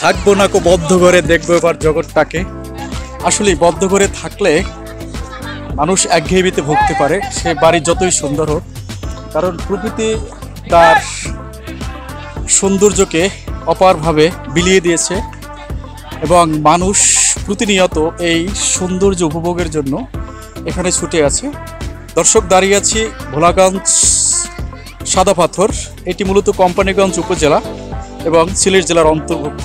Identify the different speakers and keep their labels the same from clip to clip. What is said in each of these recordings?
Speaker 1: থাকবো না কো বদ্ধ ঘরে, দেখবো এবার জগৎটাকে। আসলে বদ্ধ ঘরে থাকলে মানুষ একঘেয়েমিতে ভুগতে পারে, সে বাড়ি যতই সুন্দর হোক। কারণ প্রকৃতি তার সৌন্দর্যকে অপারভাবে বিলিয়ে দিয়েছে এবং মানুষ প্রতিনিয়ত এই সৌন্দর্য উপভোগের জন্য এখানে ছুটে আছে। দর্শক, দাঁড়িয়ে আছি ভোলাগঞ্জ সাদা পাথর। এটি মূলত কোম্পানিগঞ্জ উপজেলা এবং সিলেট জেলার অন্তর্ভুক্ত।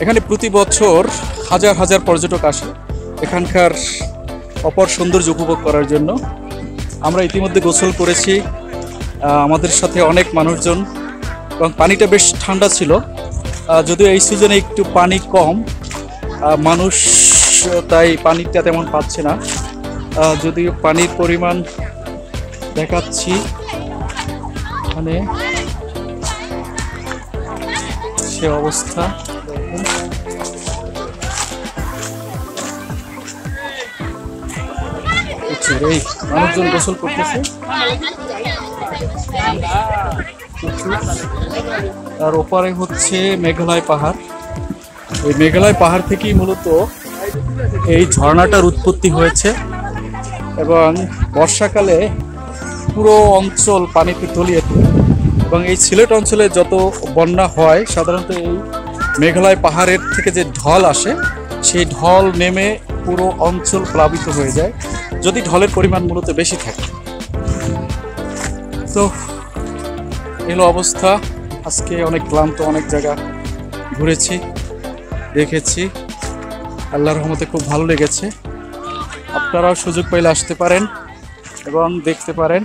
Speaker 1: এখানে প্রতি বছর হাজার হাজার পর্যটক আসে এখানকার অপর সৌন্দর্য উপভোগ করার জন্য। আমরা ইতিমধ্যে গোসল করেছি, আমাদের সাথে অনেক মানুষজন, এবং পানিটা বেশ ঠান্ডা ছিল। যদিও এই সিজনে একটু পানি কম, মানুষ তাই পানিটা তেমন পাচ্ছে না। যদিও পানির পরিমাণ দেখাচ্ছি, মানে সে অবস্থা এই মানুষজন গোসল করতেছে। তার ওপারে হচ্ছে মেঘালয় পাহাড়। এই মেঘালয় পাহাড় থেকেই মূলত এই ঝর্ণাটার উৎপত্তি হয়েছে এবং বর্ষাকালে পুরো অঞ্চল পানিতে তলিয়ে থাকে। এবং এই সিলেট অঞ্চলে যত বন্যা হয় সাধারণত এই মেঘালয় পাহাড়ের থেকে যে ঢল আসে, সেই ঢল নেমে পুরো অঞ্চল প্লাবিত হয়ে যায় যদি ঢলের পরিমাণ মূলত বেশি থাকে। তো এলো অবস্থা। আজকে অনেক ক্লান্ত, অনেক জায়গা ঘুরেছি, দেখেছি। আল্লাহর রহমতে খুব ভালো লেগেছে। আপনারাও সুযোগ পাইলে আসতে পারেন এবং দেখতে পারেন।